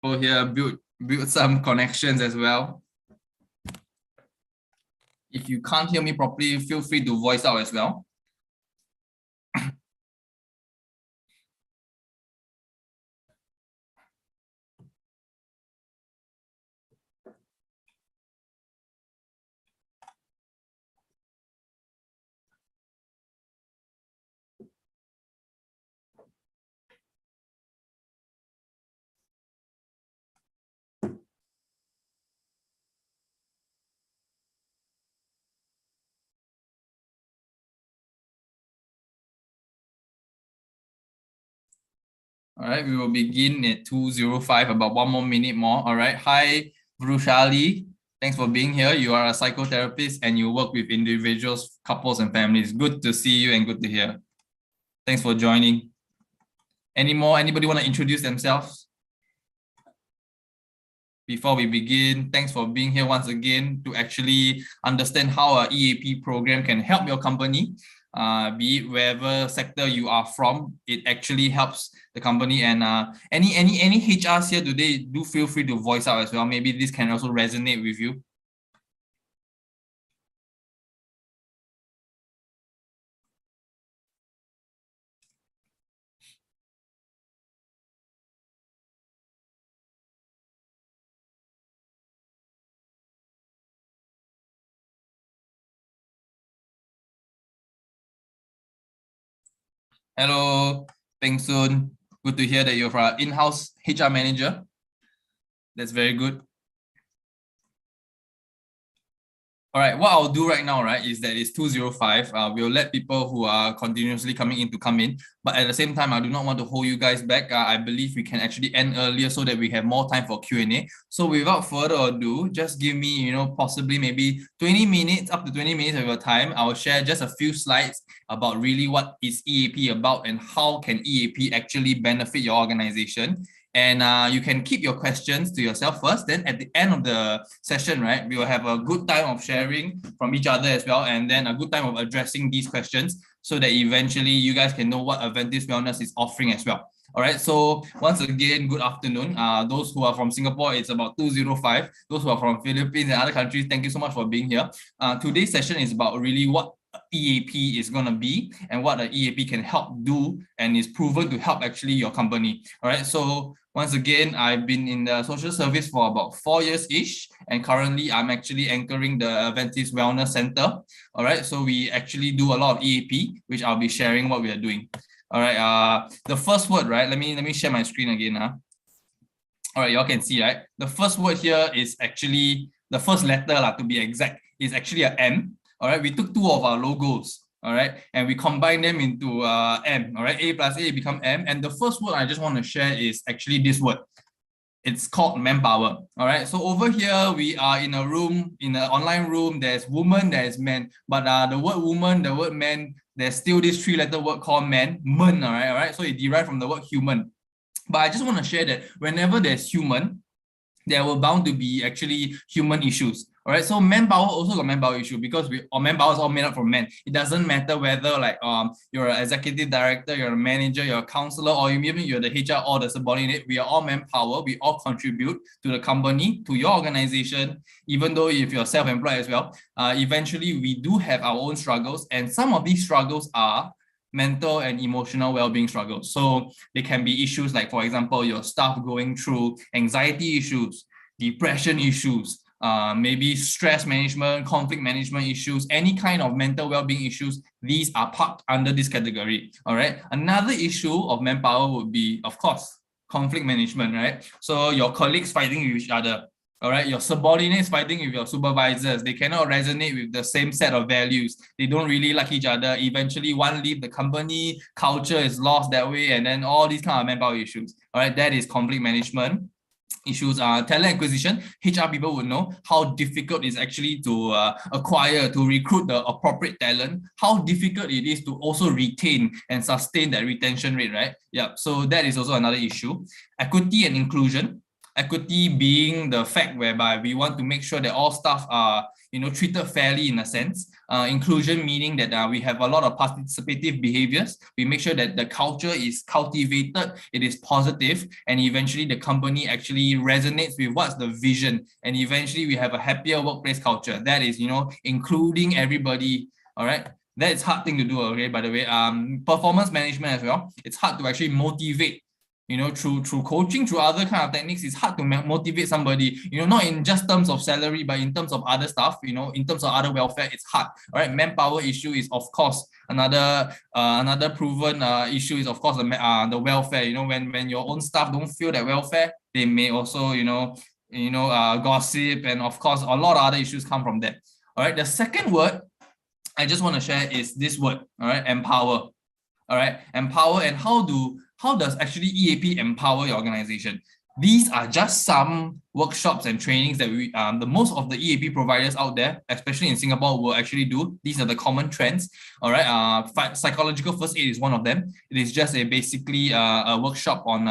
Over here, build some connections as well. If you can't hear me properly, feel free to voice out as well. All right, we will begin at 2:05, about 1 more minute more. All right. Hi, Vrushali. Thanks for being here. You are a psychotherapist and you work with individuals, couples, and families. Good to see you and good to hear. Thanks for joining. Anybody want to introduce themselves? Before we begin, thanks for being here once again to actually understand how our EAP program can help your company. Be it wherever sector you are from, it actually helps the company. And any HRs here today, do feel free to voice out as well. Maybe this can also resonate with you. Hello, Peng Soon. Good to hear that you're our in-house HR manager. That's very good. All right, what I'll do right now, right, is that it's 2:05. We'll let people who are continuously coming in to come in. But at the same time, I do not want to hold you guys back. I believe we can actually end earlier so that we have more time for Q&A. So without further ado, just give me, possibly maybe 20 minutes, up to 20 minutes of your time. I will share just a few slides about really what is EAP about and how can EAP actually benefit your organization. And you can keep your questions to yourself first. Then at the end of the session, right, we will have a good time of sharing from each other as well. And then a good time of addressing these questions so that eventually you guys can know what Aventis Wellness is offering as well. All right, so once again, good afternoon. Those who are from Singapore, it's about 2:05. Those who are from Philippines and other countries, thank you so much for being here. Today's session is about really what EAP is going to be and what the EAP can help do and is proven to help actually your company. All right, so once again, I've been in the social service for about 4 years-ish, and currently I'm actually anchoring the Aventis Wellness Center. All right, so we actually do a lot of EAP, which I'll be sharing what we are doing. All right, the first word, right? Let me share my screen again. All right, y'all can see, right? The first word here is actually the first letter, to be exact, is actually a M. All right, we took two of our logos, all right, and we combine them into M. All right, A plus A become M. And the first word I just want to share is actually this word. It's called manpower. All right, so over here we are in a room, in an online room. There's woman, there's man, but the word woman, the word man, there's still this three-letter word called man. All right. So it derived from the word human. But I just want to share that whenever there's human, there will bound to be actually human issues. All right, so manpower also got manpower issue because manpower is all made up from men. It doesn't matter whether you're an executive director, you're a manager, you're a counselor, or even you're the HR or the subordinate. We are all manpower. We all contribute to the company, to your organization. Even though if you're self-employed as well, eventually we do have our own struggles, and some of these struggles are mental and emotional well-being struggles. So they can be issues like, for example, your staff going through anxiety issues, depression issues, maybe stress management, conflict management issues, any kind of mental well-being issues. These are part under this category. All right. Another issue of manpower would be, of course, conflict management, right? So your colleagues fighting with each other. All right, your subordinates fighting with your supervisors. They cannot resonate with the same set of values. They don't really like each other. Eventually, one leave the company, culture is lost that way, and then all these kind of manpower issues. All right, that is conflict management issues. Talent acquisition. HR people would know how difficult it is actually to acquire, to recruit the appropriate talent. How difficult it is to also retain and sustain that retention rate, right? Yeah. So that is also another issue. Equity and inclusion. Equity being the fact whereby we want to make sure that all staff are, treated fairly in a sense. Inclusion meaning that we have a lot of participative behaviors. We make sure that the culture is cultivated, it is positive, and eventually the company actually resonates with what's the vision. And eventually we have a happier workplace culture that is, including everybody. All right. That is hard thing to do, okay, by the way. Performance management as well. It's hard to actually motivate, through coaching, through other kind of techniques. It's hard to motivate somebody, not in just terms of salary, but in terms of other stuff, in terms of other welfare, it's hard. All right, manpower issue is, of course, another proven issue is, of course, the welfare. When your own staff don't feel that welfare, they may also, gossip, and of course, a lot of other issues come from that. All right, the second word I just want to share is this word, all right, empower. All right, empower. And how does actually EAP empower your organization? These are just some workshops and trainings that the most of the EAP providers out there, especially in Singapore, will actually do. These are the common trends. All right, psychological first aid is one of them. It is just basically a workshop on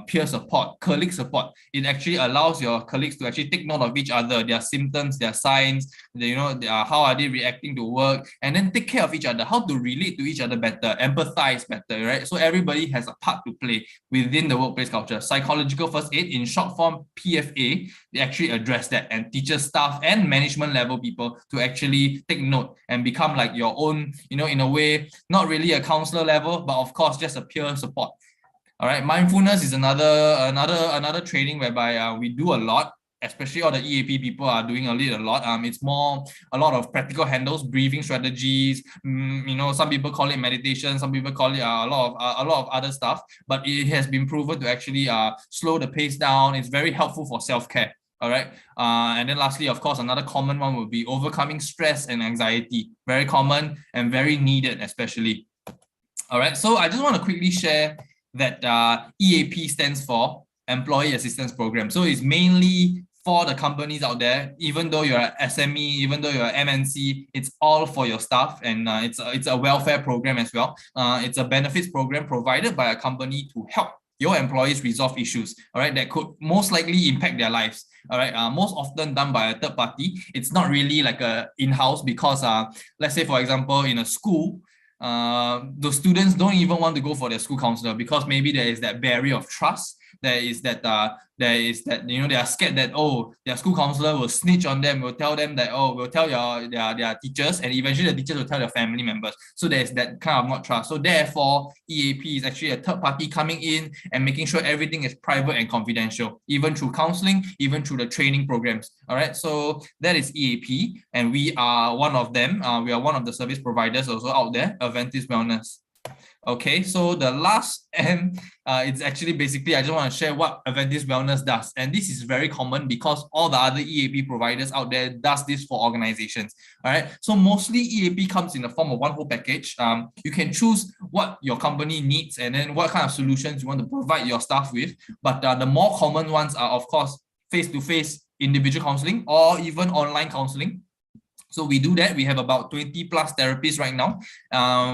peer support, colleague support. It actually allows your colleagues to actually take note of each other, their symptoms, their signs, how are they reacting to work, and then take care of each other, how to relate to each other better, empathize better, right? So everybody has a part to play within the workplace culture. Psychological first aid, in short form, PFA, they actually address that and teaches staff and management level people to actually take note and become like your own, in a way, not really a counselor level, but of course, just a peer support. All right, mindfulness is another training whereby we do a lot, especially all the EAP people are doing a lot. It's more a lot of practical handles, breathing strategies. Some people call it meditation, some people call it a lot of other stuff. But it has been proven to actually slow the pace down. It's very helpful for self-care. All right. And then lastly, of course, another common one would be overcoming stress and anxiety. Very common and very needed, especially. All right. So I just want to quickly share that EAP stands for Employee Assistance Program. So it's mainly for the companies out there. Even though you're an SME, even though you're an MNC, it's all for your staff, and it's a welfare program as well. It's a benefits program provided by a company to help your employees resolve issues, all right, that could most likely impact their lives. All right, most often done by a third party. It's not really like a in-house, because let's say, for example, in a school, the students don't even want to go for their school counselor because maybe there is that barrier of trust. There is that they are scared that, oh, their school counselor will snitch on them, will tell them that, oh, will tell their teachers, and eventually the teachers will tell their family members. So there's that kind of not trust. So therefore, EAP is actually a third party coming in and making sure everything is private and confidential, even through counseling, even through the training programs. All right, so that is EAP, and we are one of them. We are one of the service providers also out there, Aventis Wellness. Okay, so the last M, it's actually basically, I just want to share what Aventis Wellness does. And this is very common because all the other EAP providers out there does this for organizations. All right, so mostly EAP comes in the form of one whole package. You can choose what your company needs and then what kind of solutions you want to provide your staff with. But the more common ones are, of course, face-to-face individual counseling or even online counseling. So we do that. We have about 20 plus therapists right now.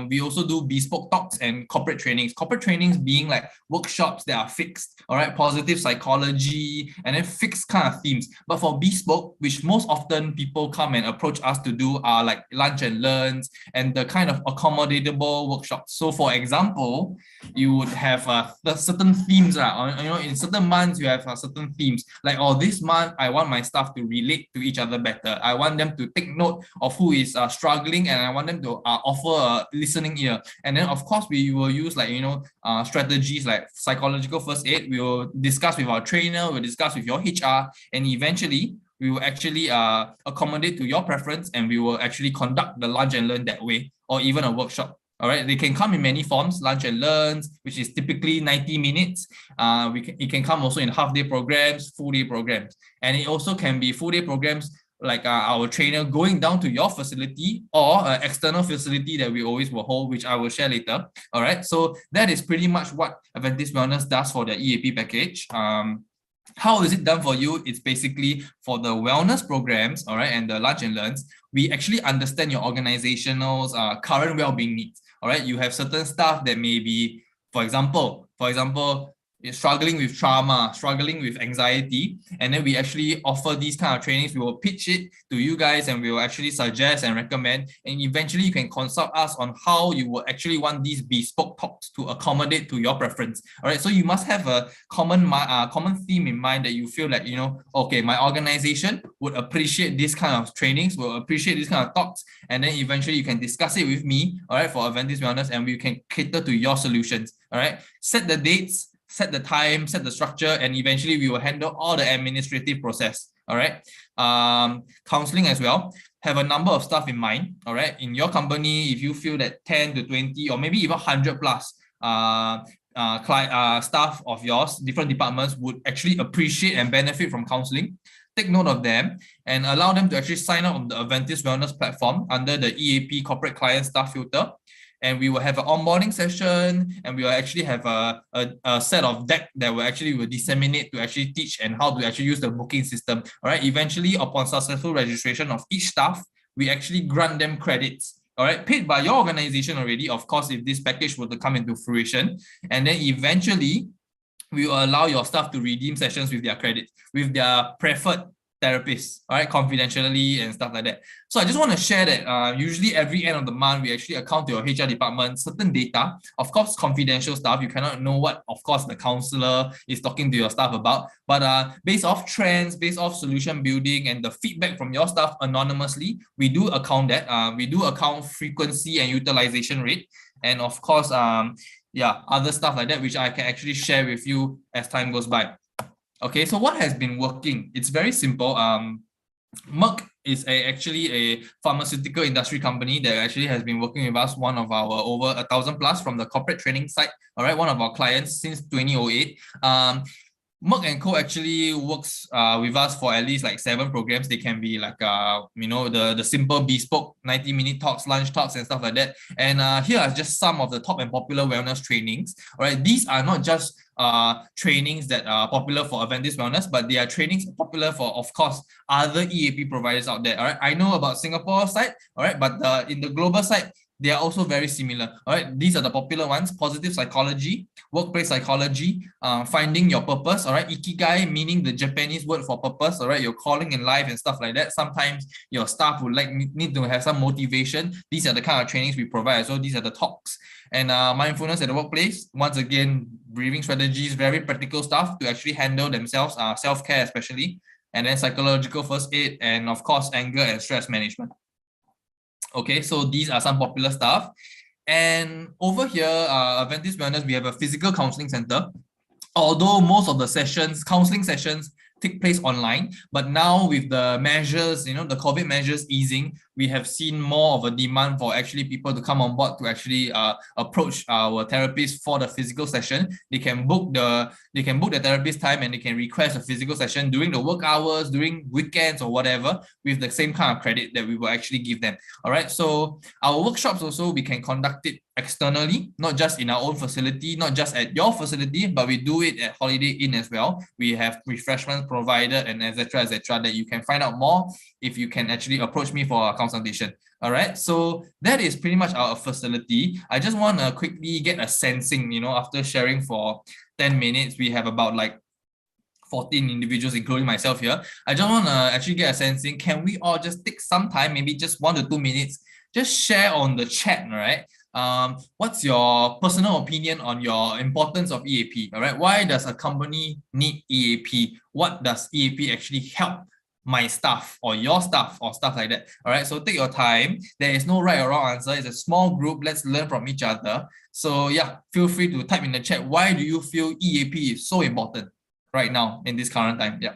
We also do bespoke talks and corporate trainings. Corporate trainings being like workshops that are fixed, all right, positive psychology, and then fixed kind of themes. But for bespoke, which most often people come and approach us to do, are like lunch and learns and the kind of accommodatable workshops. So for example, you would have the certain themes, in certain months you have certain themes. Like, oh, this month I want my staff to relate to each other better. I want them to take note of who is struggling, and I want them to offer a listening ear. And then of course we will use strategies like psychological first aid. We will discuss with our trainer, we'll discuss with your HR, and eventually we will actually accommodate to your preference, and we will actually conduct the lunch and learn that way, or even a workshop. All right, they can come in many forms. Lunch and learns, which is typically 90 minutes. It can come also in half-day programs, full-day programs, and it also can be full-day programs like our trainer going down to your facility, or an external facility that we always will hold, which I will share later. All right, so that is pretty much what Aventis Wellness does for the EAP package. How is it done for you? It's basically for the wellness programs, all right, and the lunch and learns. We actually understand your organizational's current well-being needs. All right, you have certain staff that may be, for example, is struggling with trauma, struggling with anxiety, and then we actually offer these kind of trainings. We will pitch it to you guys and we will actually suggest and recommend, and eventually you can consult us on how you will actually want these bespoke talks to accommodate to your preference. All right, so you must have a common theme in mind that you feel like, okay, my organization would appreciate this kind of trainings, will appreciate this kind of talks, and then eventually you can discuss it with me, all right, for Aventis Wellness, and we can cater to your solutions. All right, set the dates, set the time, set the structure, and eventually we will handle all the administrative process. All right. Counseling as well. Have a number of staff in mind. All right. In your company, if you feel that 10 to 20 or maybe even 100 plus staff of yours, different departments would actually appreciate and benefit from counseling, take note of them and allow them to actually sign up on the Aventis Wellness platform under the EAP corporate client staff filter. And we will have an onboarding session, and we will actually have a set of deck that will disseminate to actually teach and how to actually use the booking system. All right. Eventually, upon successful registration of each staff, we actually grant them credits. All right, paid by your organization already, of course, if this package were to come into fruition. And then eventually, we will allow your staff to redeem sessions with their credits, with their preferred therapists, all right, confidentially and stuff like that. So I just want to share that usually every end of the month, we actually account to your HR department certain data, of course, confidential stuff. You cannot know what, of course, the counselor is talking to your staff about, but based off trends, based off solution building and the feedback from your staff anonymously, we do account that. We do account frequency and utilization rate. And of course, other stuff like that, which I can actually share with you as time goes by. Okay, so what has been working? It's very simple. Merck is actually a pharmaceutical industry company that actually has been working with us, one of our over 1,000 plus from the corporate training side. All right, one of our clients since 2008. Merck & Co actually works with us for at least like 7 programs. They can be like, the simple bespoke 90-minute talks, lunch talks and stuff like that. And here are just some of the top and popular wellness trainings. All right, these are not just trainings that are popular for Aventis Wellness, but they are trainings popular for, of course, other EAP providers out there. All right, I know about Singapore side, all right, but in the global side, they are also very similar. All right, these are the popular ones: positive psychology, workplace psychology, finding your purpose. All right, ikigai, meaning the Japanese word for purpose. All right, your calling in life and stuff like that. Sometimes your staff would need to have some motivation. These are the kind of trainings we provide. So these are the talks. And mindfulness at the workplace. Once again, breathing strategies, very practical stuff to actually handle themselves, self-care especially. And then psychological first aid, and of course, anger and stress management. Okay, so these are some popular stuff. And over here, Aventis Wellness, we have a physical counseling center. Although most of the counseling sessions take place online, but now with the measures, the COVID measures easing, we have seen more of a demand for actually people to come on board to actually approach our therapists for the physical session. They can book the therapist time, and they can request a physical session during the work hours, during weekends or whatever, with the same kind of credit that we will actually give them. All right, so our workshops also, we can conduct it externally, not just in our own facility, not just at your facility, but we do it at Holiday Inn as well. We have refreshments provided and etc. that you can find out more if you can actually approach me for a consultation. All right, so that is pretty much our facility. I just want to quickly get a sensing, after sharing for 10 minutes, we have about like 14 individuals, including myself here. I just want to actually get a sensing. Can we all just take some time, maybe just 1 to 2 minutes, just share on the chat, all right? What's your personal opinion on your importance of EAP? All right, why does a company need EAP? What does EAP actually help my staff or your staff or stuff like that? All right, so take your time. There is no right or wrong answer. It's a small group. Let's learn from each other. So yeah, feel free to type in the chat. Why do you feel EAP is so important right now in this current time? Yeah.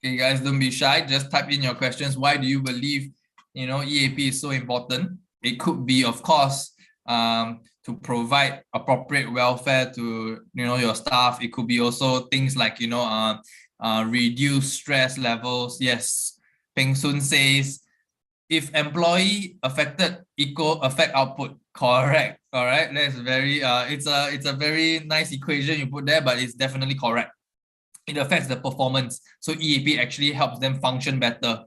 Okay, guys, don't be shy. Just type in your questions. Why do you believe, EAP is so important? It could be, of course, to provide appropriate welfare to, your staff. It could be also things like, reduce stress levels. Yes, Peng Sun says, if employee affected equal affect output. Correct. All right. That's very it's a very nice equation you put there, but it's definitely correct. It affects the performance. So EAP actually helps them function better.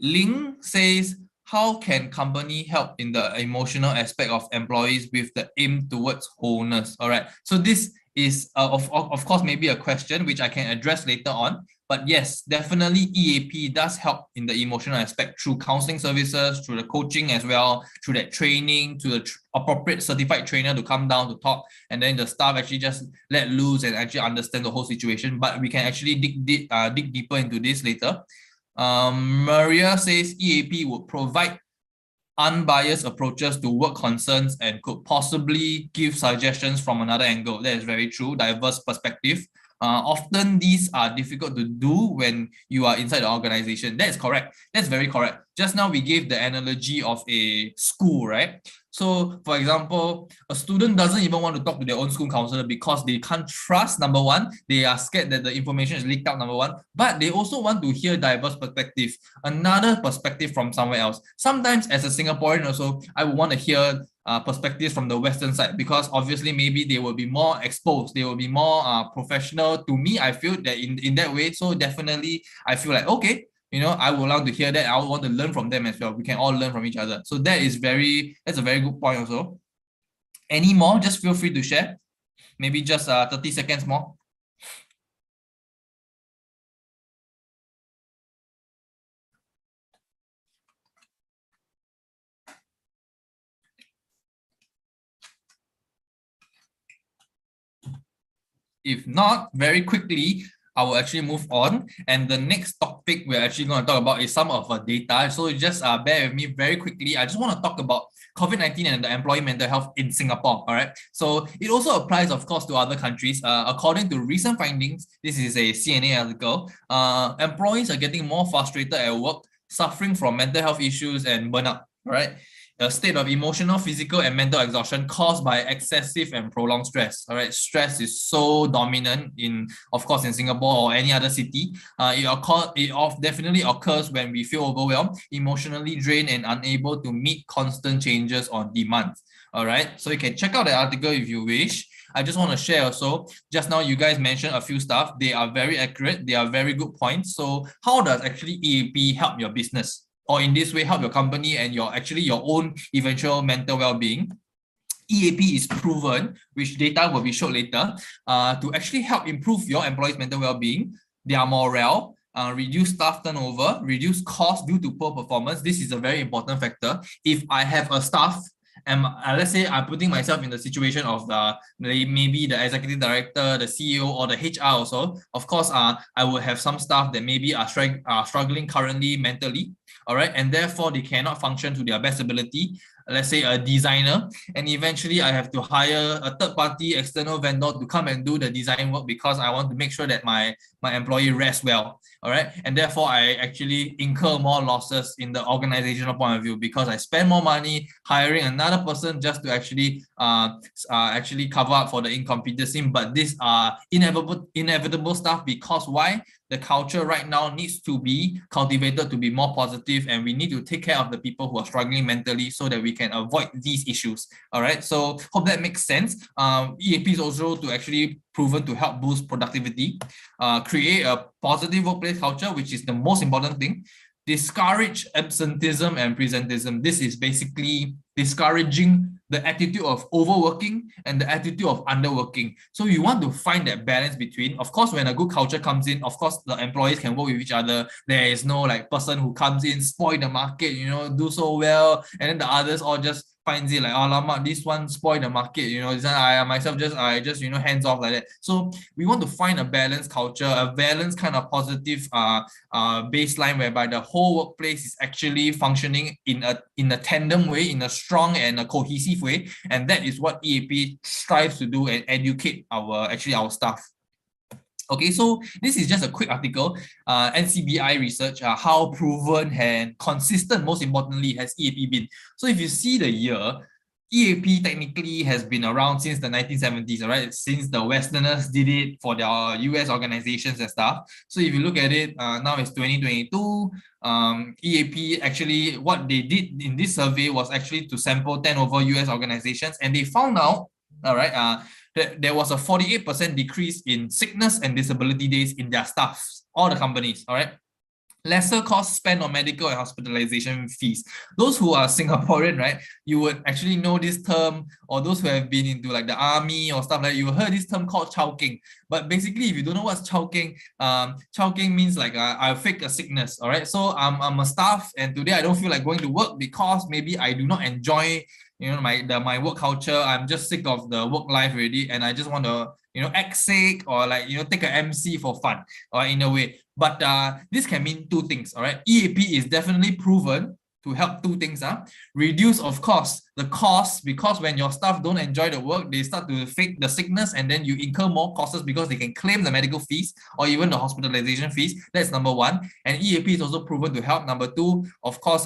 Ling says, how can company help in the emotional aspect of employees with the aim towards wholeness? All right. So this is of course maybe a question which I can address later on. But yes, definitely EAP does help in the emotional aspect through counseling services, through the coaching as well, through that training, to the appropriate certified trainer to come down to talk, and then the staff actually just let loose and actually understand the whole situation. But we can actually dig deeper into this later. Maria says EAP would provide unbiased approaches to work concerns and could possibly give suggestions from another angle. That is very true. Diverse perspective. Often these are difficult to do when you are inside the organization. That is correct. That's very correct. Just now we gave the analogy of a school, right? So for example, a student doesn't even want to talk to their own school counselor because they can't trust, number one, they are scared that the information is leaked out, number one, but they also want to hear diverse perspective, another perspective from somewhere else. Sometimes as a Singaporean also, I would want to hear perspectives from the Western side, because obviously maybe they will be more exposed, they will be more professional. To me, I feel that in that way, so definitely I feel like, okay, I would love to hear that. I would want to learn from them as well. We can all learn from each other. So that's a very good point also. Any more? Just feel free to share. Maybe just 30 seconds more. If not, very quickly, I will actually move on. And the next topic we're actually going to talk about is some of the data. So just bear with me very quickly. I just want to talk about COVID-19 and the employee mental health in Singapore. All right. So it also applies, of course, to other countries. According to recent findings, this is a CNA article. Employees are getting more frustrated at work, suffering from mental health issues and burnout. All right. A state of emotional, physical, and mental exhaustion caused by excessive and prolonged stress. All right, stress is so dominant of course, in Singapore or any other city. It definitely occurs when we feel overwhelmed, emotionally drained, and unable to meet constant changes on demand. All right, so you can check out the article if you wish. I just want to share also, just now you guys mentioned a few stuff. They are very accurate. They are very good points. So how does actually EAP help your business? Or in this way, help your company and your own eventual mental well-being? EAP is proven, which data will be shown later, to actually help improve your employees' mental well-being, their morale, reduce staff turnover, reduce costs due to poor performance. This is a very important factor. If I have a staff, and let's say I'm putting myself in the situation of maybe the executive director, the CEO, or the HR also. Of course, I will have some staff that maybe are struggling currently mentally. All right, and therefore they cannot function to their best ability. Let's say a designer, and eventually I have to hire a third-party external vendor to come and do the design work because I want to make sure that my employee rests well. All right, and therefore I actually incur more losses in the organizational point of view because I spend more money hiring another person just to actually cover up for the incompetency. But these are inevitable stuff, because why? The culture right now needs to be cultivated to be more positive, and we need to take care of the people who are struggling mentally so that we can avoid these issues. All right, so hope that makes sense. EAP is also to actually proven to help boost productivity, create a positive workplace culture, which is the most important thing. Discourage absenteeism and presenteeism. This is basically discouraging the attitude of overworking and the attitude of underworking. So you want to find that balance between, of course, when a good culture comes in, of course, the employees can work with each other. There is no person who comes in, spoil the market, do so well, and then the others all just finds it like, alamak, this one spoil the market, I myself just hands off like that. So we want to find a balanced culture, a balanced kind of positive baseline whereby the whole workplace is actually functioning in a tandem way, in a strong and a cohesive way, and that is what EAP strives to do and educate our staff. Okay, so this is just a quick article, NCBI Research, how proven and consistent, most importantly, has EAP been. So if you see the year, EAP technically has been around since the 1970s, all right? Since the Westerners did it for their US organizations and stuff. So if you look at it, now it's 2022. EAP actually, what they did in this survey was actually to sample 10 over US organizations, and they found out, all right, that there was a 48% decrease in sickness and disability days in their staffs, all the companies, all right? Lesser cost spent on medical and hospitalization fees. Those who are Singaporean, right, you would actually know this term, or those who have been into like the army or stuff like that, you heard this term called chowking. But basically, if you don't know what's chowking, chowking means like I fake a sickness, all right? So I'm a staff, and today I don't feel like going to work because maybe I do not enjoy, you know, my work culture. I'm just sick of the work life already, and I just want to, you know, act sick, or like, you know, take an MC for fun, or in a way. But this can mean two things, all right? EAP is definitely proven to help two things. Reduce, of course, the cost, because when your staff don't enjoy the work, they start to fake the sickness, and then you incur more costs because they can claim the medical fees or even the hospitalization fees. That's number one. And EAP is also proven to help. Number two, of course,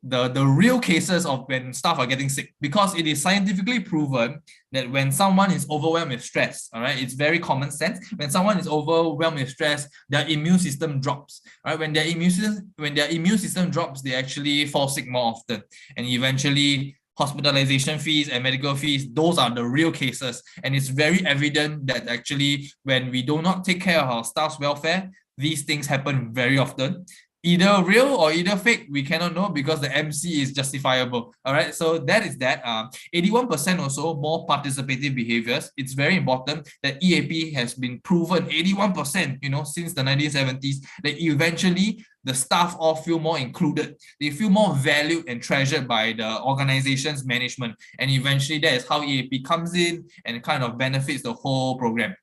the real cases of when staff are getting sick, because it is scientifically proven that when someone is overwhelmed with stress, all right, it's very common sense. When someone is overwhelmed with stress, their immune system drops. All right, when their immune system drops, they actually fall sick more often, and eventually hospitalization fees and medical fees, those are the real cases. And it's very evident that actually when we do not take care of our staff's welfare, these things happen very often. Either real or either fake, we cannot know, because the MC is justifiable. All right, so that is that. 81% or so more participative behaviors. It's very important that EAP has been proven 81%, you know, since the 1970s, that eventually the staff all feel more included. They feel more valued and treasured by the organization's management. And eventually that is how EAP comes in and kind of benefits the whole program.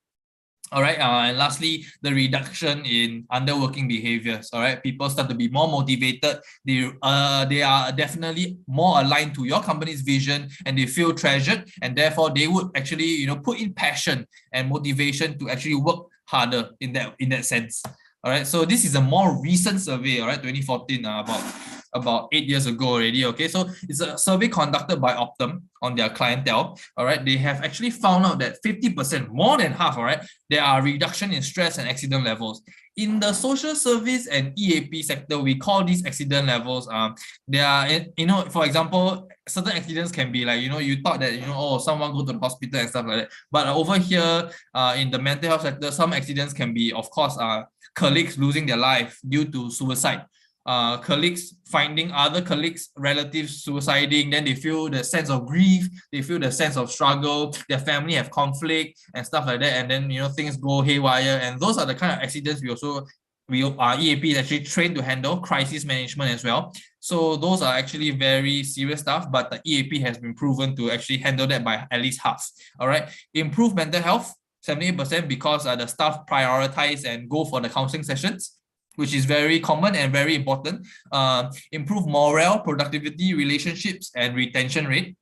All right, and lastly, the reduction in underworking behaviors. All right, people start to be more motivated. They are definitely more aligned to your company's vision, and they feel treasured, and therefore they would actually, you know, put in passion and motivation to actually work harder in that sense. All right, so this is a more recent survey. All right, 2014, about 8 years ago already. Okay, so it's a survey conducted by Optum on their clientele. All right, they have actually found out that 50%, more than half, all right, there are reduction in stress and accident levels. In the social service and EAP sector, we call these accident levels. They are, you know, for example, certain accidents can be like, you know, you thought that, you know, oh, someone go to the hospital and stuff like that. But over here, in the mental health sector, some accidents can be, of course, colleagues losing their life due to suicide. Colleagues finding other colleagues, relatives suiciding, then they feel the sense of grief, they feel the sense of struggle, their family have conflict and stuff like that, and then, you know, things go haywire. And those are the kind of accidents our EAP is actually trained to handle, crisis management as well. So those are actually very serious stuff, but the EAP has been proven to actually handle that by at least half. All right, improve mental health, 78%, because the staff prioritize and go for the counseling sessions, which is very common and very important. Improve morale, productivity, relationships, and retention rate.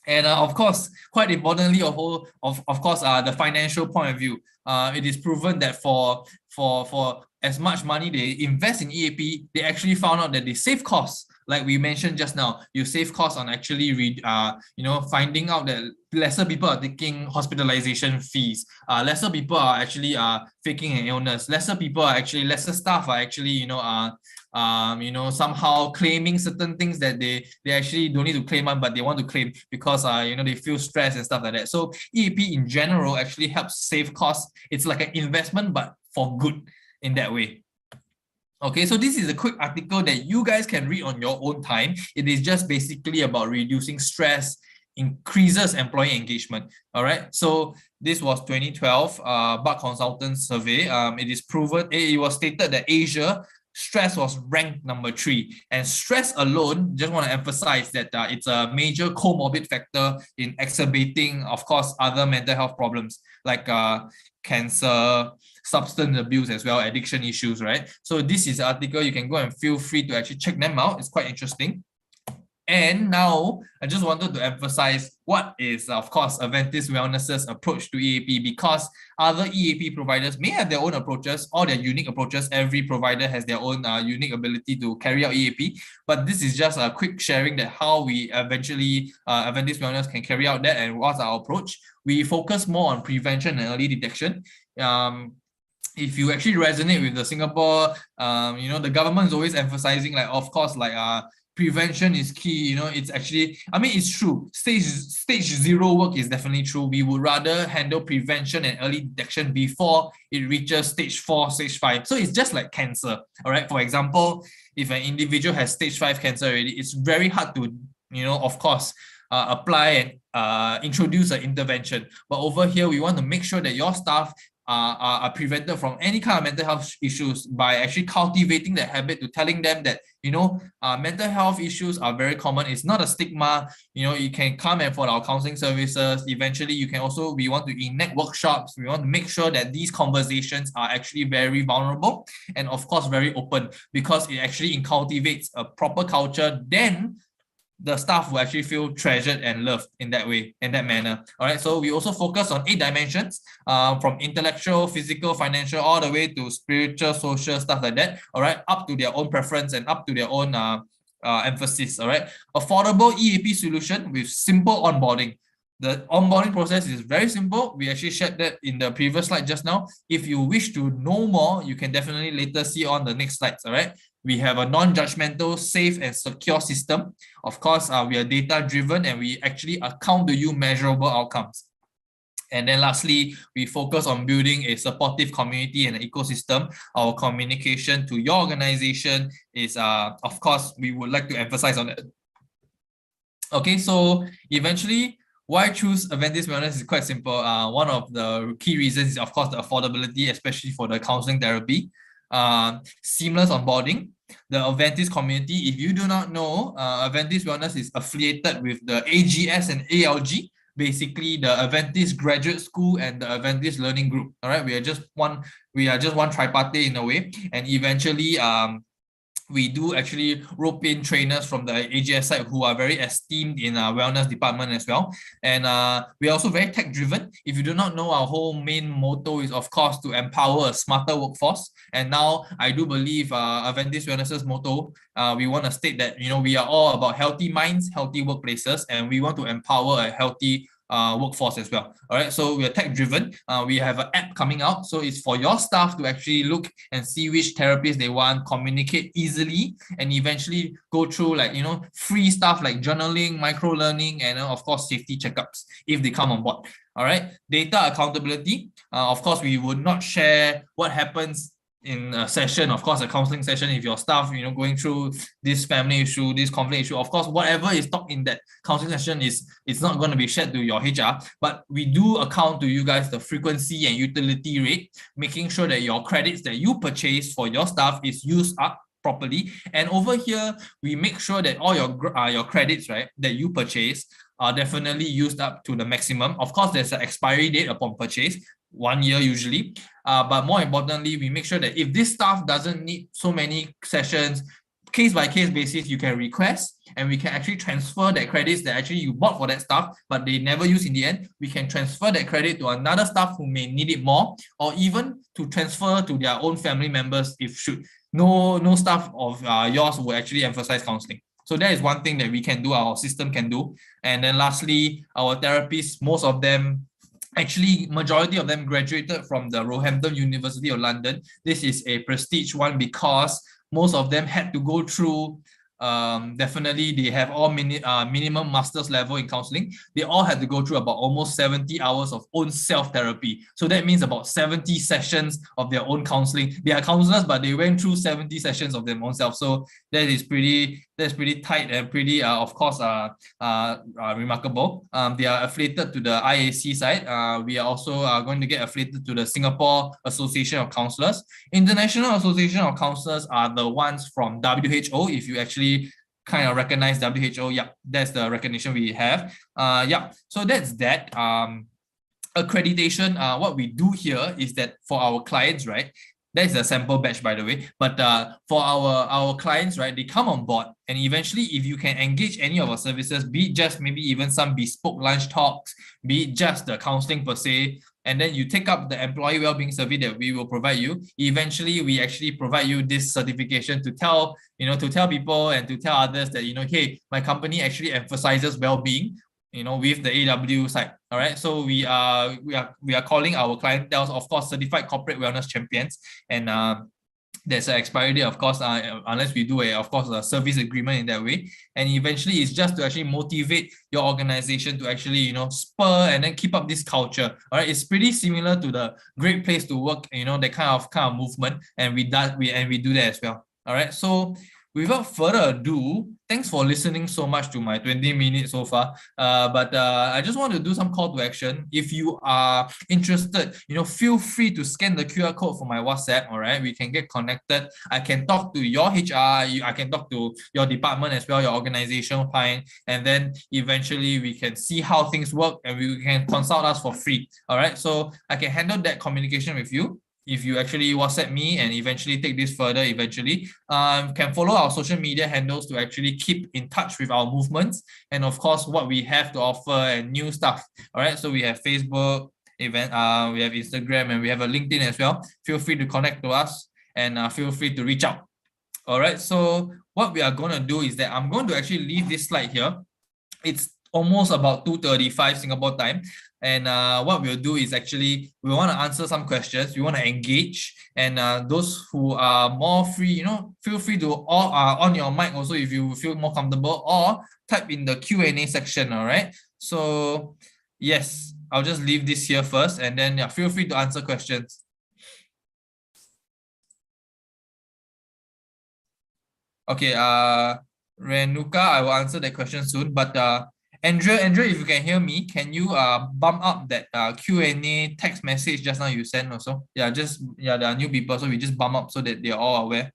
And of course, quite importantly, of course, the financial point of view. It is proven that for as much money they invest in EAP, they actually found out that they save costs. Like we mentioned just now, you save costs on actually you know, finding out that lesser people are taking hospitalization fees. Lesser people are actually faking an illness. Lesser staff are actually, you know, somehow claiming certain things that they actually don't need to claim on, but they want to claim because you know, they feel stressed and stuff like that. So EAP in general actually helps save costs. It's like an investment, but for good in that way. Okay, so this is a quick article that you guys can read on your own time. It is just basically about reducing stress, increases employee engagement. All right, so this was 2012 Buck Consultants survey. It is proven, it was stated that Asia, stress was ranked number 3, and stress alone, just want to emphasize that it's a major comorbid factor in exacerbating, of course, other mental health problems like cancer, substance abuse as well, addiction issues, right? So this is an article, you can go and feel free to actually check them out. It's quite interesting. And now I just wanted to emphasize what is, of course, Aventis Wellness's approach to EAP, because other EAP providers may have their own approaches or their unique approaches. Every provider has their own unique ability to carry out EAP, but this is just a quick sharing that how we eventually, Aventis Wellness can carry out that and what's our approach. We focus more on prevention and early detection. If you actually resonate with the Singapore, the government is always emphasizing, like, of course, like prevention is key. It's actually, I mean, it's true. Stage 0 work is definitely true. We would rather handle prevention and early detection before it reaches stage 4, stage 5. So it's just like cancer. All right. For example, if an individual has stage 5 cancer already, it's very hard to, of course, apply and introduce an intervention. But over here, we want to make sure that your staff are prevented from any kind of mental health issues by actually cultivating the habit to telling them that, mental health issues are very common. It's not a stigma. You can come and for our counseling services. Eventually, we want to enact workshops. We want to make sure that these conversations are actually very vulnerable and, of course, very open, because it actually cultivates a proper culture. Then the staff will actually feel treasured and loved in that way, in that manner. All right. So we also focus on 8 dimensions, from intellectual, physical, financial, all the way to spiritual, social, stuff like that. All right. Up to their own preference and up to their own emphasis. All right. Affordable EAP solution with simple onboarding. The onboarding process is very simple. We actually shared that in the previous slide just now. If you wish to know more, you can definitely later see on the next slides. All right. We have a non-judgmental, safe, and secure system. Of course, we are data-driven and we actually account to you measurable outcomes. And then lastly, we focus on building a supportive community and an ecosystem. Our communication to your organization is, of course, we would like to emphasize on it. Okay, so eventually, why choose Aventis Wellness is quite simple. One of the key reasons is, of course, the affordability, especially for the counseling therapy. Seamless onboarding. The Aventis community, if you do not know, Aventis Wellness is affiliated with the AGS and ALG, basically the Aventis Graduate School and the Aventis Learning Group. All right, we are just one tripartite in a way, and eventually we do actually rope in trainers from the AGS side who are very esteemed in our wellness department as well. And we are also very tech driven. If you do not know, our whole main motto is, of course, to empower a smarter workforce. And now I do believe Aventis Wellness's motto, we want to state that, we are all about healthy minds, healthy workplaces, and we want to empower a healthy workforce as well. All right, so we are tech driven. We have an app coming out, so it's for your staff to actually look and see which therapies they want, communicate easily, and eventually go through free stuff like journaling, micro learning, and of course safety checkups if they come on board. All right, data accountability. Of course, we would not share what happens in a session, of course, a counseling session, if your staff, going through this family issue, this conflict issue, of course, whatever is talked in that counseling session it's not going to be shared to your HR, but we do account to you guys the frequency and utility rate, making sure that your credits that you purchase for your staff is used up properly. And over here, we make sure that all your credits, right, that you purchase are definitely used up to the maximum. Of course, there's an expiry date upon purchase, 1 year usually. But more importantly, we make sure that if this staff doesn't need so many sessions, case by case basis, you can request and we can actually transfer that credits that actually you bought for that staff, but they never use in the end. We can transfer that credit to another staff who may need it more, or even to transfer to their own family members if should. No staff of yours will actually emphasize counseling. So that is one thing that we can do, our system can do. And then lastly, our therapists, most of them, actually, majority of them graduated from the Roehampton University of London. This is a prestige one because most of them had to go through, definitely they have all minimum master's level in counseling. They all had to go through about almost 70 hours of own self-therapy. So that means about 70 sessions of their own counseling. They are counselors, but they went through 70 sessions of their own self. So that's pretty tight and pretty, of course, remarkable. They are affiliated to the IAC side. We are also going to get affiliated to the Singapore Association of Counsellors. International Association of Counsellors are the ones from WHO. If you actually kind of recognize WHO, yeah, that's the recognition we have. Yeah, so that's that. Accreditation, what we do here is that for our clients, right, That is a sample batch, by the way. But for our clients, right, they come on board, and eventually, if you can engage any of our services, be it just maybe even some bespoke lunch talks, be it just the counseling per se, and then you take up the employee well-being survey that we will provide you. Eventually, we actually provide you this certification to tell people and to tell others that, hey, my company actually emphasizes well-being, with the AW side. All right. So we are calling our clientele, of course, certified corporate wellness champions. And there's an expiry date, of course, unless we do a service agreement in that way. And eventually it's just to actually motivate your organization to actually, spur and then keep up this culture. All right. It's pretty similar to the Great Place to Work, that kind of movement. And we do that as well. All right. So without further ado, thanks for listening so much to my 20 minutes so far. But I just want to do some call to action. If you are interested, feel free to scan the QR code for my WhatsApp. All right, we can get connected. I can talk to your HR. I can talk to your department as well, your organization, fine. And then eventually we can see how things work, and we can consult us for free. All right, so I can handle that communication with you. If you actually WhatsApp me and eventually take this further, can follow our social media handles to actually keep in touch with our movements and of course what we have to offer and new stuff. All right, so we have Facebook event, we have Instagram, and we have a LinkedIn as well. Feel free to connect to us and feel free to reach out. All right, so what we are going to do is that I'm going to actually leave this slide here. It's almost about 2:35 Singapore time. And what we'll do is actually we want to answer some questions. We want to engage, and those who are more free, feel free to on your mic also if you feel more comfortable, or type in the Q&A section. All right. So yes, I'll just leave this here first, and then feel free to answer questions. Okay. Renuka, I will answer that question soon, but Andrea, if you can hear me, can you bump up that Q&A text message just now you sent also? Yeah, there are new people, so we just bump up so that they're all aware.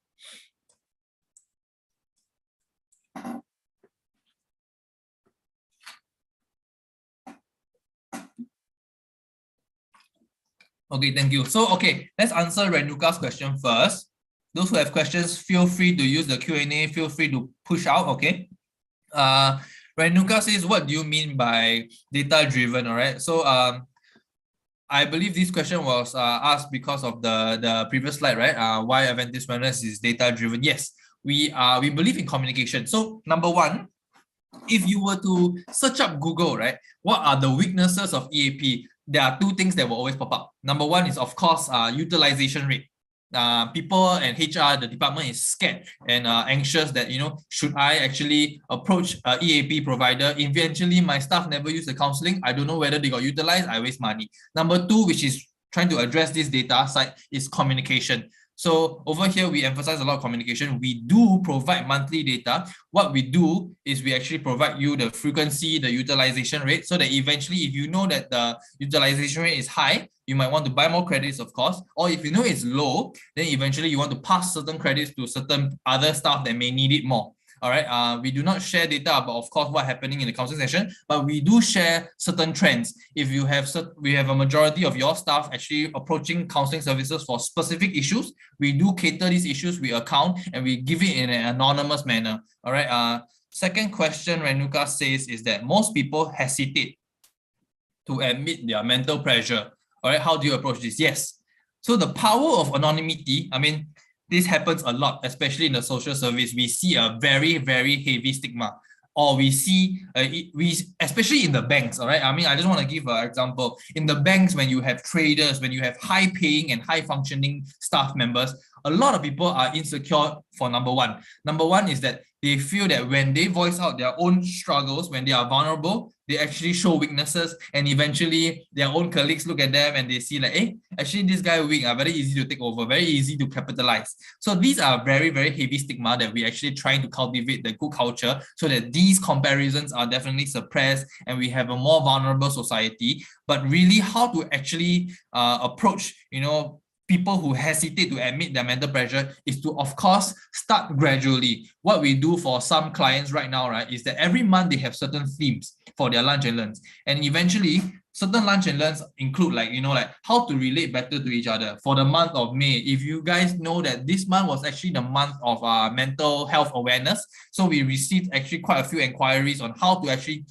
Okay, thank you. So, okay, let's answer Renuka's question first. Those who have questions, feel free to use the Q&A, feel free to push out, okay? Renuka says, what do you mean by data-driven, all right? So I believe this question was asked because of the previous slide, right? Why Aventis Wellness is data-driven. Yes, we believe in communication. So number one, if you were to search up Google, right, what are the weaknesses of EAP? There are two things that will always pop up. Number one is, of course, utilization rate. People and HR, the department is scared and anxious that, should I actually approach a EAP provider? Eventually, my staff never use the counseling. I don't know whether they got utilized. I waste money. Number two, which is trying to address this data side, is communication. So over here, we emphasize a lot of communication. We do provide monthly data. What we do is we actually provide you the frequency, the utilization rate, so that eventually, if you know that the utilization rate is high, you might want to buy more credits, of course. Or if you know it's low, then eventually you want to pass certain credits to certain other staff that may need it more. All right. We do not share data about, of course, what's happening in the counseling session, but we do share certain trends. If you have, we have a majority of your staff actually approaching counseling services for specific issues, we do cater these issues, we account, and we give it in an anonymous manner. All right. Second question Renuka says is that most people hesitate to admit their mental pressure. All right. How do you approach this? Yes. So the power of anonymity, I mean, this happens a lot, especially in the social service. We see a very, very heavy stigma, or we see, especially in the banks, all right? I mean, I just want to give an example. In the banks, when you have traders, when you have high-paying and high-functioning staff members, a lot of people are insecure for number one. Number one is that they feel that when they voice out their own struggles, when they are vulnerable, they actually show weaknesses, and eventually their own colleagues look at them and they see like, hey, actually this guy weak, very easy to take over, very easy to capitalize. So these are very, very heavy stigma that we actually trying to cultivate the good culture so that these comparisons are definitely suppressed and we have a more vulnerable society. But really how to actually approach, people who hesitate to admit their mental pressure is to, of course, start gradually. What we do for some clients right now, right, is that every month they have certain themes for their lunch and learns. And eventually, certain lunch and learns include like, like how to relate better to each other. For the month of May, if you guys know that this month was actually the month of mental health awareness, so we received actually quite a few inquiries on how to actually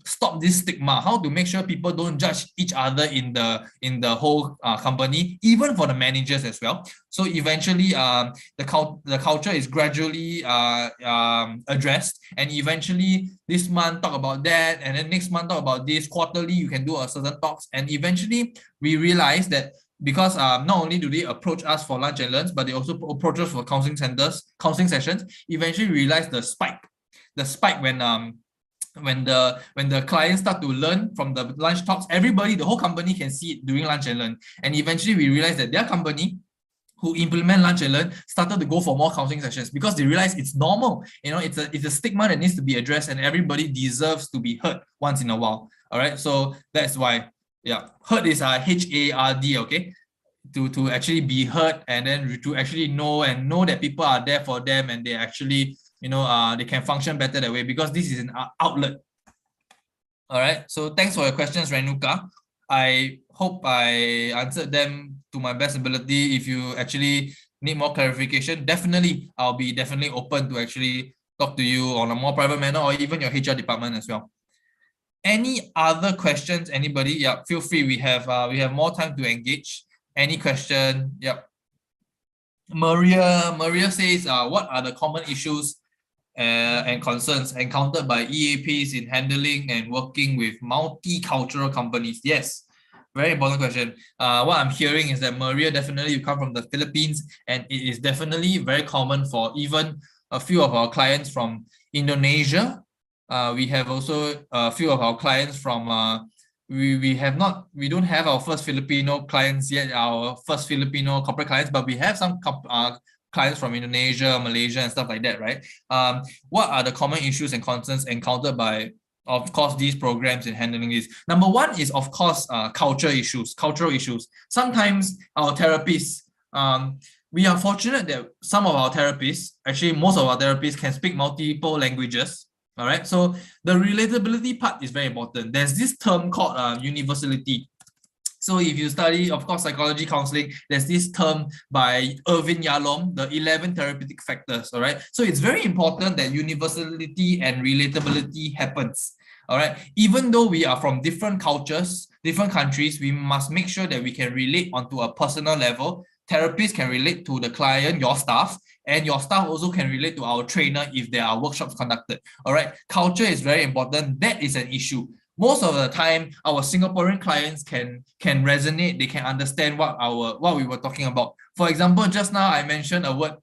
stop this stigma, how to make sure people don't judge each other in the whole company, even for the managers as well. So eventually, the culture is gradually addressed, and eventually this month talk about that, and then next month talk about this. Quarterly, you can do a certain talks, and eventually we realize that because not only do they approach us for lunch and learns, but they also approach us for counseling sessions. Eventually, we realize the spike when the clients start to learn from the lunch talks. Everybody, the whole company can see it during lunch and learn, and eventually we realize that their company who implement lunch and learn started to go for more counseling sessions because they realize it's normal. It's a stigma that needs to be addressed, and everybody deserves to be heard once in a while. All right, so that's why, heard is HARD, okay, to actually be heard, and then to actually know that people are there for them, and they actually they can function better that way, because this is an outlet. All right, so thanks for your questions, Renuka. I hope I answered them to my best ability. If you actually need more clarification, I'll be definitely open to actually talk to you on a more private manner, or even your HR department as well. Any other questions, anybody? Yeah, feel free. We have more time to engage. Any question? Yep. Maria says, what are the common issues and concerns encountered by EAPs in handling and working with multicultural companies? Yes, very important question. What I'm hearing is that, Maria, definitely you come from the Philippines, and it is definitely very common for even a few of our clients from Indonesia. We have also a few of our clients from we don't have our first Filipino clients yet, our first Filipino corporate clients, but we have some clients from Indonesia, Malaysia, and stuff like that, right? What are the common issues and concerns encountered by, of course, these programs in handling this? Number one is, of course, cultural issues. Sometimes our therapists, we are fortunate that some of our therapists, actually most of our therapists, can speak multiple languages. All right, so the relatability part is very important. There's this term called universality. So if you study, of course, psychology counseling, there's this term by Irvin Yalom, the 11 therapeutic factors. All right, so it's very important that universality and relatability happens. All right, even though we are from different cultures, different countries, we must make sure that we can relate onto a personal level. Therapists can relate to the client, your staff, and your staff also can relate to our trainer if there are workshops conducted. All right, culture is very important. That is an issue. Most of the time, our Singaporean clients can resonate. They can understand what we were talking about. For example, just now I mentioned a word,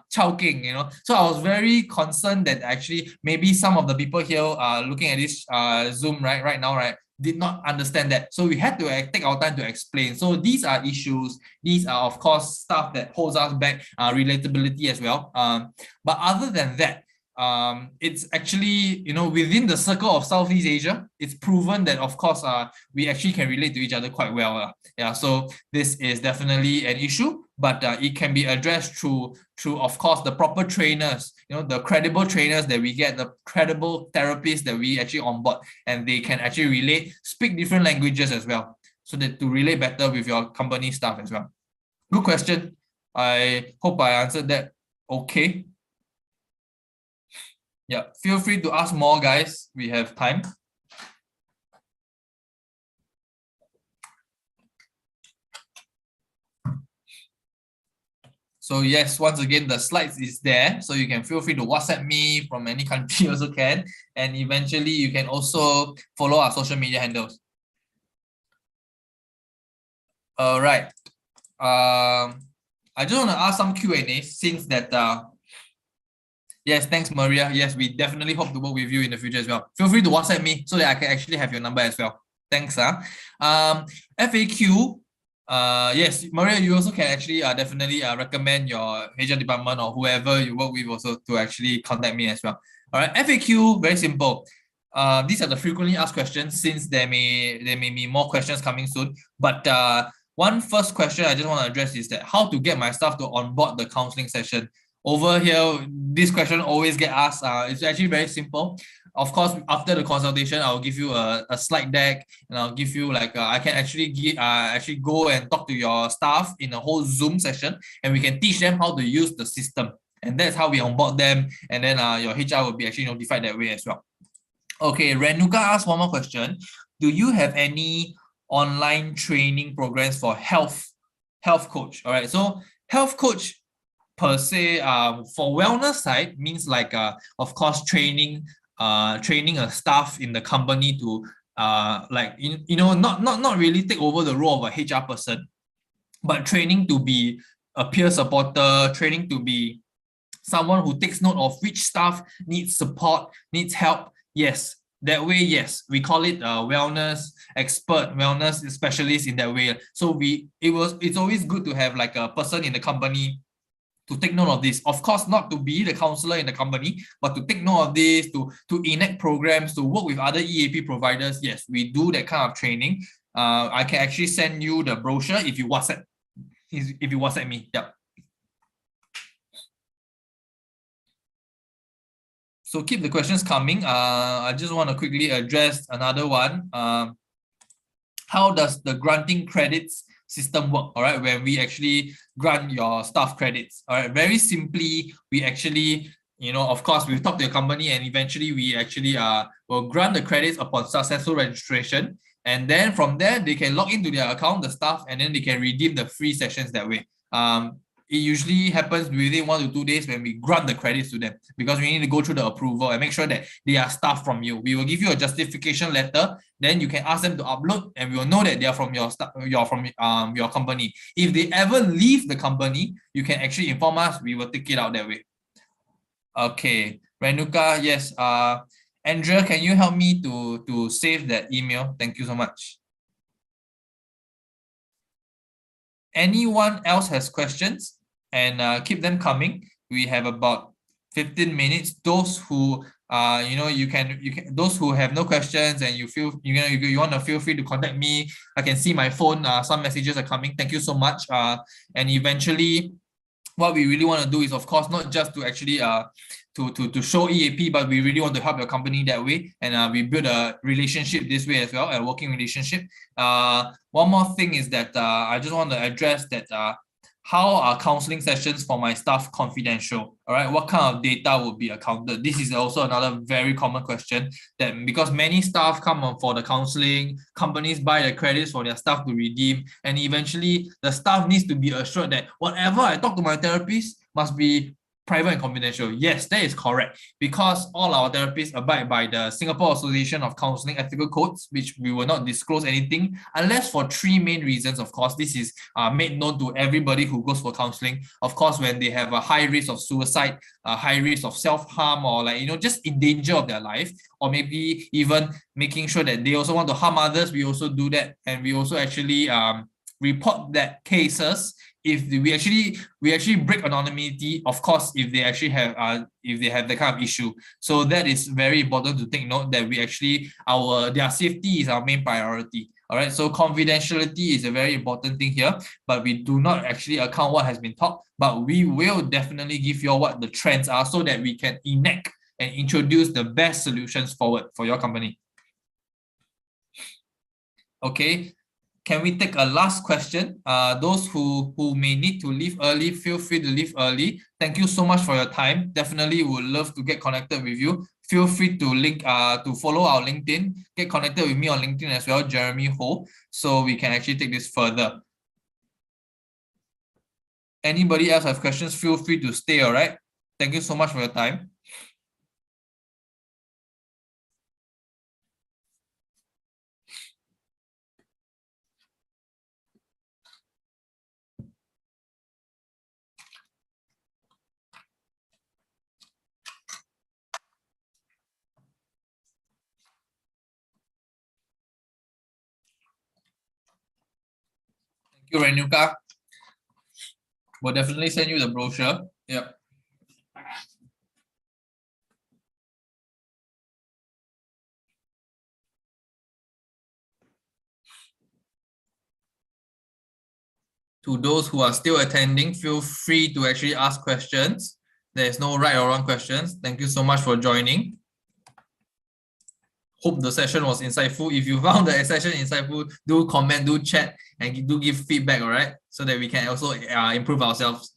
chowking. So I was very concerned that actually maybe some of the people here looking at this Zoom right now, right, did not understand that. So we had to take our time to explain. So these are issues. These are, of course, stuff that holds us back, relatability as well. But other than that, it's actually, within the circle of Southeast Asia, it's proven that, of course, we actually can relate to each other quite well. So this is definitely an issue, but it can be addressed through, of course, the proper trainers, the credible trainers that we get, the credible therapists that we actually onboard, and they can actually relate, speak different languages as well, so that to relate better with your company staff as well. Good question. I hope I answered that okay. Yeah, feel free to ask more, guys. We have time. So yes, once again, the slides is there, so you can feel free to WhatsApp me from any country also can, and eventually you can also follow our social media handles. All right. I just want to ask some Q&A since that. Yes, thanks, Maria. Yes, we definitely hope to work with you in the future as well. Feel free to WhatsApp me so that I can actually have your number as well. Thanks. FAQ. Yes, Maria, you also can actually definitely recommend your HR department or whoever you work with also to actually contact me as well. All right, FAQ, very simple. These are the frequently asked questions, since there may be more questions coming soon. But one first question I just want to address is that how to get my staff to onboard the counseling session. Over here, this question always get asked. It's actually very simple. of course, after the consultation, I'll give you a slide deck, and I'll give you like I can actually go and talk to your staff in a whole Zoom session, and we can teach them how to use the system. And that's how we onboard them, and then your HR will be actually notified that way as well. Okay, Renuka asked one more question. Do you have any online training programs for health coach? All right, so health coach per se, for wellness side means like of course training a staff in the company to like not really take over the role of a HR person, but training to be a peer supporter, training to be someone who takes note of which staff needs support, needs help. Yes, that way, yes, we call it a wellness expert, wellness specialist in that way. So it's always good to have like a person in the company to take note of this. Of course, not to be the counselor in the company, but to take note of this, to enact programs, to work with other EAP providers. Yes, we do that kind of training. I can actually send you the brochure if you WhatsApp me. Yep. So keep the questions coming. I just want to quickly address another one. How does the granting credits system work? All right, when we actually grant your staff credits. All right, very simply, we actually, of course, we've talked to your company, and eventually we actually will grant the credits upon successful registration. And then from there, they can log into their account, the staff, and then they can redeem the free sessions that way. It usually happens within 1 to 2 days when we grant the credits to them, because we need to go through the approval and make sure that they are staff from you. We will give you a justification letter, then you can ask them to upload, and we will know that they are from your your company. If they ever leave the company, you can actually inform us. We will take it out that way. Okay, Renuka, yes. Andrea, can you help me to save that email? Thank you so much. Anyone else has questions, and keep them coming. We have about 15 minutes. Those who you can those who have no questions and you want to feel free to contact me. I can see my phone, some messages are coming. Thank you so much. And eventually what we really want to do is, of course, not just to actually to show EAP, but we really want to help your company that way, and we build a relationship this way as well, a working relationship. One more thing is that I just want to address that how are counseling sessions for my staff confidential? All right, what kind of data will be accounted? This is also another very common question, that because many staff come on for the counseling, companies buy the credits for their staff to redeem, and eventually the staff needs to be assured that whatever I talk to my therapist must be private and confidential. Yes, that is correct, because all our therapists abide by the Singapore Association of Counselling Ethical Codes, which we will not disclose anything unless for 3 main reasons. Of course, this is made known to everybody who goes for counselling. Of course, when they have a high risk of suicide, a high risk of self-harm, or just in danger of their life, or maybe even making sure that they also want to harm others, we also do that, and we also actually report that cases. If we actually break anonymity, of course, if they actually have that kind of issue. So that is very important to take note, that we actually their safety is our main priority. All right, so confidentiality is a very important thing here, but we do not actually account what has been taught, but we will definitely give you all what the trends are, so that we can enact and introduce the best solutions forward for your company. Okay. Can we take a last question? Those who may need to leave early, feel free to leave early. Thank you so much for your time. Definitely would love to get connected with you. Feel free to to follow our LinkedIn. Get connected with me on LinkedIn as well, Jeremy Ho, so we can actually take this further. Anybody else have questions? Feel free to stay, all right? Thank you so much for your time. Thank you, Renuka. We'll definitely send you the brochure. Yep. To those who are still attending, feel free to actually ask questions. There's no right or wrong questions. Thank you so much for joining. hope the session was insightful. If you found the session insightful, do comment, do chat, and do give feedback, all right? So that we can also improve ourselves.